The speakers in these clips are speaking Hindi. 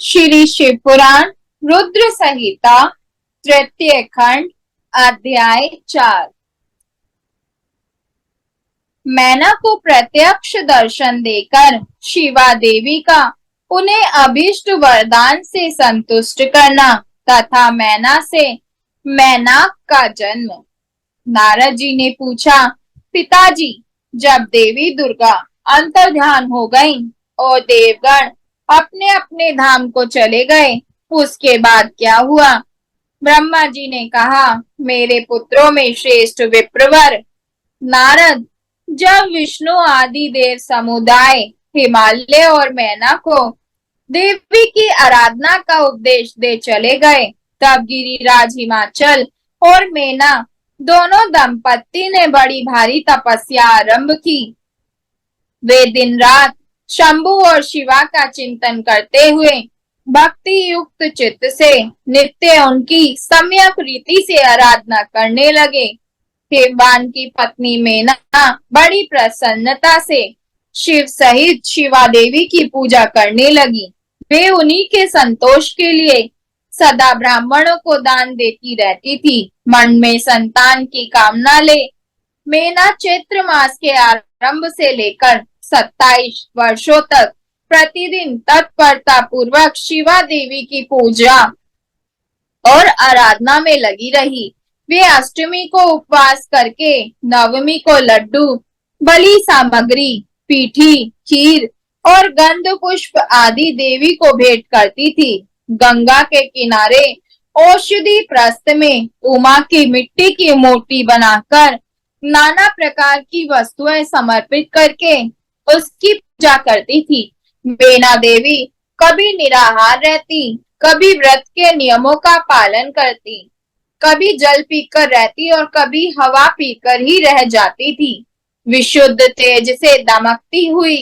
श्री शिव पुराण रुद्र संहिता तृतीय खंड अध्याय 4। मैना को प्रत्यक्ष दर्शन देकर शिवा देवी का उन्हें अभीष्ट वरदान से संतुष्ट करना तथा मैना से मैनाक का जन्म। नारद जी ने पूछा, पिताजी, जब देवी दुर्गा अंतर्ध्यान हो गईं और देवगण अपने अपने धाम को चले गए, उसके बाद क्या हुआ? ब्रह्मा जी ने कहा, मेरे पुत्रों में श्रेष्ठ विप्रवर नारद, जब विष्णु आदि देव समुदाय हिमालय और मैना को देवी की आराधना का उपदेश दे चले गए, तब गिरिराज हिमाचल और मैना दोनों दंपत्ति ने बड़ी भारी तपस्या आरंभ की। वे दिन रात शंभु और शिवा का चिंतन करते हुए भक्ति युक्त चित्त से नित्य उनकी सम्यक रीति से आराधना करने लगे। हिमवान की पत्नी मैना बड़ी प्रसन्नता से शिव सहित शिवा देवी की पूजा करने लगी। वे उन्हीं के संतोष के लिए सदा ब्राह्मणों को दान देती रहती थी। मन में संतान की कामना ले मैना चैत्र मास के आरंभ से लेकर 27 वर्षों तक प्रतिदिन तत्परता पूर्वक शिवा देवी की पूजा और आराधना में लगी रही। वे अष्टमी को उपवास करके नवमी को लड्डू, बलि सामग्री, पीठी, खीर और गंध पुष्प आदि देवी को भेंट करती थी। गंगा के किनारे औषधि प्रस्थ में उमा की मिट्टी की मूर्ति बनाकर नाना प्रकार की वस्तुएं समर्पित करके उसकी पूजा करती थी। मैना देवी कभी निराहार रहती, कभी व्रत के नियमों का पालन करती, कभी जल पीकर रहती और कभी हवा पीकर ही रह जाती थी। विशुद्ध तेज से दमकती हुई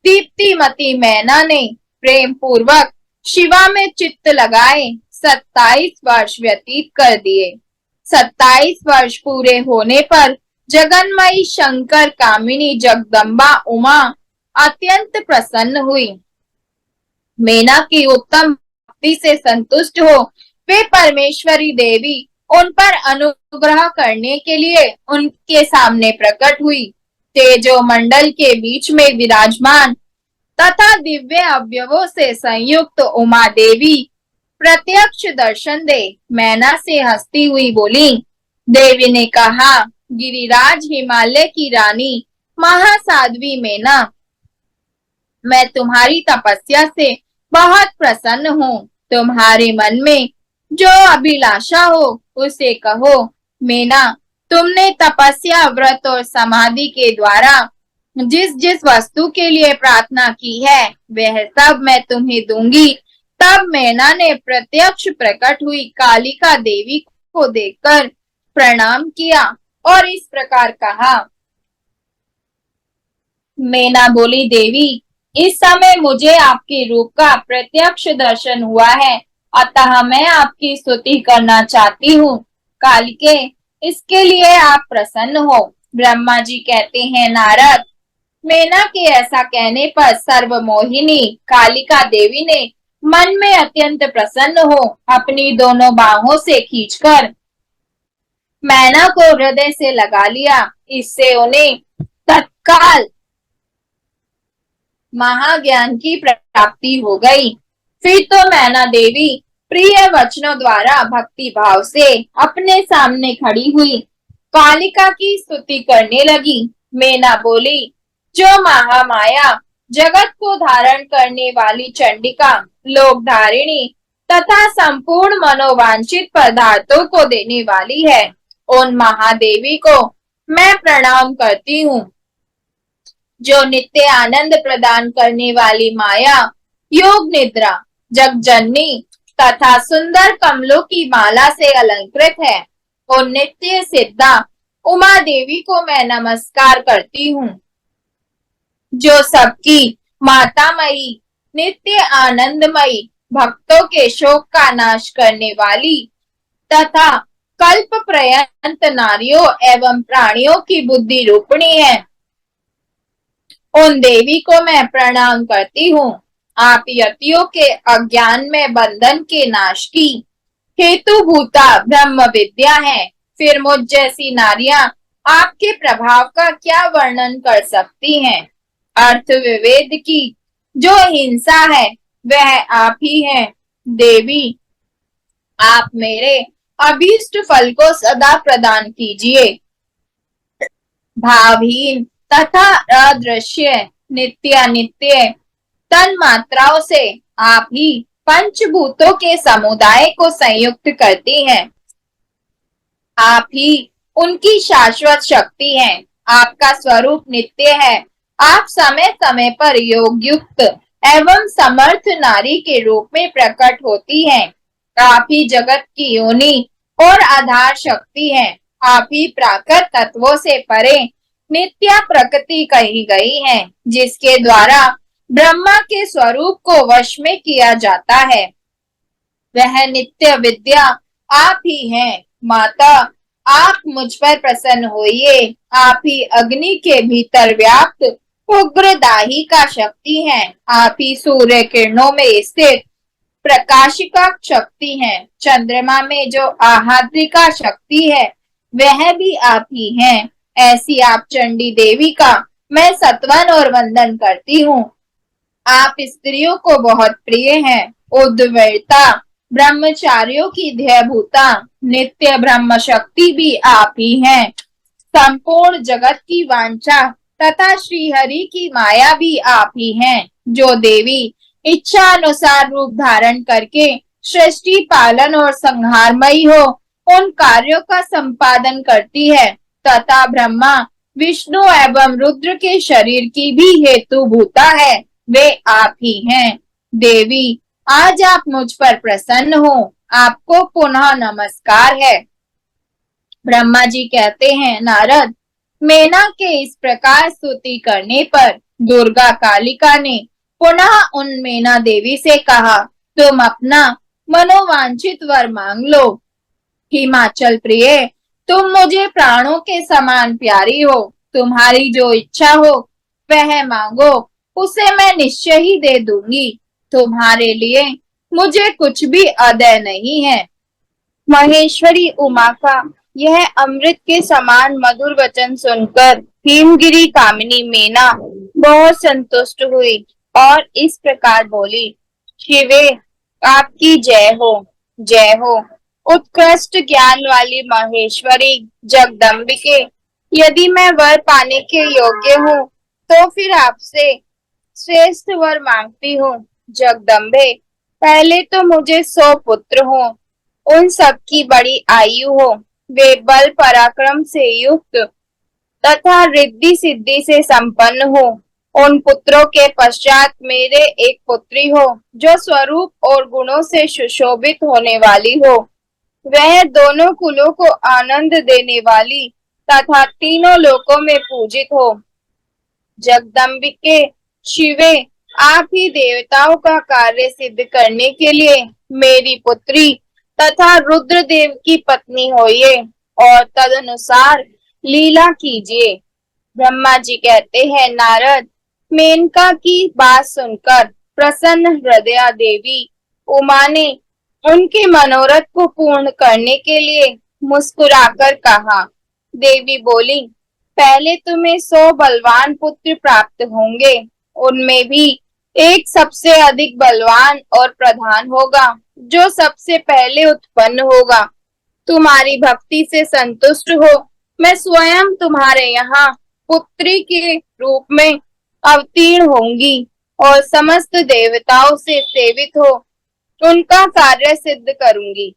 दीप्तिमती मैना ने प्रेम पूर्वक शिवा में चित्त लगाए 27 वर्ष व्यतीत कर दिए। 27 वर्ष पूरे होने पर जगन्मयी शंकर कामिनी जगदम्बा उमा अत्यंत प्रसन्न हुई। मैना की उत्तम भक्ति से संतुष्ट हो वे परमेश्वरी देवी उन पर अनुग्रह करने के लिए उनके सामने प्रकट हुई। तेजो मंडल के बीच में विराजमान तथा दिव्य अवयवों से संयुक्त उमा देवी प्रत्यक्ष दर्शन दे मैना से हंसती हुई बोली। देवी ने कहा, गिरिराज हिमालय की रानी महासाध्वी मैना, मैं तुम्हारी तपस्या से बहुत प्रसन्न हूँ। तुम्हारे मन में जो अभिलाषा हो उसे कहो। मैना, तुमने तपस्या, व्रत और समाधि के द्वारा जिस जिस वस्तु के लिए प्रार्थना की है वह सब मैं तुम्हें दूंगी। तब मैना ने प्रत्यक्ष प्रकट हुई कालिका देवी को देखकर प्रणाम किया और इस प्रकार कहा। मैना बोली, देवी, इस समय मुझे आपके रूप का प्रत्यक्ष दर्शन हुआ है, अतः मैं आपकी स्तुति करना चाहती हूँ। कालिके, इसके लिए आप प्रसन्न हो। ब्रह्मा जी कहते हैं, नारद, मैना के ऐसा कहने पर सर्वमोहिनी कालिका देवी ने मन में अत्यंत प्रसन्न हो अपनी दोनों बाहों से खींचकर मैना को हृदय से लगा लिया। इससे उन्हें तत्काल महाज्ञान की प्राप्ति हो गई। फिर तो मैना देवी प्रिय वचनों द्वारा भक्ति भाव से अपने सामने खड़ी हुई कालिका की स्तुति करने लगी। मैना बोली, जो महामाया जगत को धारण करने वाली चंडिका, लोक धारिणी तथा संपूर्ण मनोवांछित पदार्थों को देने वाली है, उन महादेवी को मैं प्रणाम करती हूँ। जो नित्य आनंद प्रदान करने वाली माया, योग निद्रा, जगजननी तथा सुंदर कमलों की माला से अलंकृत है, उन नित्य सिद्धा उमा देवी को मैं नमस्कार करती हूँ। जो सबकी मातामयी, नित्य आनंदमयी, भक्तों के शोक का नाश करने वाली तथा कल्प पर्यंत नारियों एवं प्राणियों की बुद्धि रूपिणी है, उन देवी को मैं प्रणाम करती हूँ। आप यतियों के अज्ञान में बंधन के नाश की हेतुभूता ब्रह्म विद्या है। फिर मुझ जैसी नारियां आपके प्रभाव का क्या वर्णन कर सकती हैं। अर्थ विवेद की जो हिंसा है वह आप ही हैं। देवी, आप मेरे अभीष्ट फल को सदा प्रदान कीजिए। भावहीन तथा अदृश्य नित्य अनित्य तन मात्राओं से आप ही पंचभूतों के समुदाय को संयुक्त करती हैं। आप ही उनकी शाश्वत शक्ति हैं। आपका स्वरूप नित्य है। आप समय समय पर योग युक्त एवं समर्थ नारी के रूप में प्रकट होती हैं। आप ही जगत की योनि और आधार शक्ति हैं। आप ही प्राकृत तत्वों से परे नित्य प्रकृति कही गई है, जिसके द्वारा ब्रह्मा के स्वरूप को वश में किया जाता है। वह नित्य विद्या आप ही हैं। माता, आप मुझ पर प्रसन्न होइए। आप ही अग्नि के भीतर व्याप्त उग्रदाही का शक्ति हैं। आप ही सूर्य किरणों में स्थित प्रकाशिका शक्ति है। चंद्रमा में जो आहाद्रिका शक्ति है वह भी आप ही हैं। ऐसी आप चंडी देवी का मैं सत्वन और वंदन करती हूँ। आप स्त्रियों को बहुत प्रिय हैं। उद्वैता ब्रह्मचारियों की ध्येयभूता नित्य ब्रह्म शक्ति भी आप ही हैं। संपूर्ण जगत की वांछा तथा श्री हरि की माया भी आप ही हैं, जो देवी इच्छा अनुसार रूप धारण करके सृष्टि पालन और संहारमयी हो उन कार्यों का संपादन करती है, तथा ब्रह्मा विष्णु एवं रुद्र के शरीर की भी हेतुभूता है, वे आप ही हैं। देवी, आज आप मुझ पर प्रसन्न हो। आपको पुनः नमस्कार है। ब्रह्मा जी कहते हैं, नारद, मेना के इस प्रकार स्तुति करने पर दुर्गा कालिका ने पुनः उन मेना देवी से कहा, तुम अपना मनोवांछित वर मांग लो। हिमाचल प्रिय, तुम मुझे प्राणों के समान प्यारी हो। तुम्हारी जो इच्छा हो वह मांगो, उसे मैं निश्चय ही दे दूंगी। तुम्हारे लिए मुझे कुछ भी अदय नहीं है। महेश्वरी उमा का यह अमृत के समान मधुर वचन सुनकर हिमगिरी कामिनी मेना बहुत संतुष्ट हुई और इस प्रकार बोली, शिवे, आपकी जय हो, जय हो। उत्कृष्ट ज्ञान वाली महेश्वरी जगदम्बिके, यदि मैं वर पाने के योग्य हूँ तो फिर आपसे श्रेष्ठ वर मांगती हूँ। जगदम्बे, पहले तो मुझे 100 पुत्र हो, उन सबकी बड़ी आयु हो, वे बल पराक्रम से युक्त तथा रिद्धि सिद्धि से संपन्न हो। उन पुत्रों के पश्चात मेरे एक पुत्री हो, जो स्वरूप और गुणों से सुशोभित होने वाली हो। वह दोनों कुलों को आनंद देने वाली तथा तीनों लोकों में पूजित हो। जगदम्बिके, शिवे, आप ही देवताओं का कार्य सिद्ध करने के लिए मेरी पुत्री तथा रुद्रदेव की पत्नी होइए और तदनुसार लीला कीजिए। ब्रह्मा जी कहते हैं, नारद, मेनका की बात सुनकर प्रसन्न हृदया देवी उमा ने उनके मनोरथ को पूर्ण करने के लिए मुस्कुराकर कहा। देवी बोली, पहले तुम्हें 100 बलवान पुत्र प्राप्त होंगे, उनमें भी एक सबसे अधिक बलवान और प्रधान होगा, जो सबसे पहले उत्पन्न होगा। तुम्हारी भक्ति से संतुष्ट हो, मैं स्वयं तुम्हारे यहाँ पुत्री के रूप में अवतीर्ण होंगी और समस्त देवताओं से सेवित हो उनका कार्य सिद्ध करूंगी।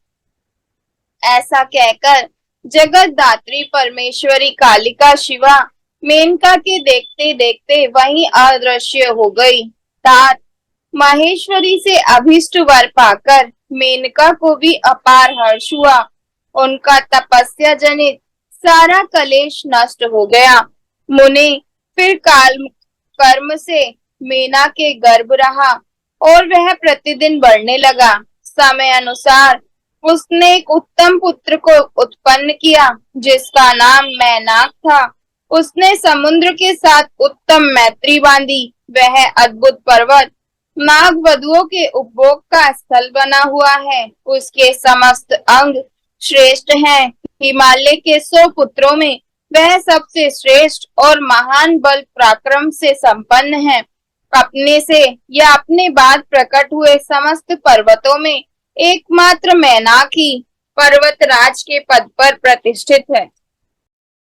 ऐसा कहकर जगत दात्री परमेश्वरी कालिका शिवा मेनका के देखते देखते वहीं अदृश्य हो गई। तात माहेश्वरी से अभिष्ट वर पाकर मेनका को भी अपार हर्ष हुआ। उनका तपस्या जनित सारा कलेश नष्ट हो गया। मुनि फिर काल कर्म से मेना के गर्भ रहा और वह प्रतिदिन बढ़ने लगा। समय अनुसार उसने एक उत्तम पुत्र को उत्पन्न किया, जिसका नाम मैनाक था। उसने समुद्र के साथ उत्तम मैत्री बांधी। वह अद्भुत पर्वत नाग वधुओं के उपभोग का स्थल बना हुआ है। उसके समस्त अंग श्रेष्ठ हैं। हिमालय के 100 पुत्रों में वह सबसे श्रेष्ठ और महान बल पराक्रम से संपन्न है। अपने से या अपने बाद प्रकट हुए समस्त पर्वतों में एकमात्र मैनाक ही पर्वतराज के पद पर प्रतिष्ठित है।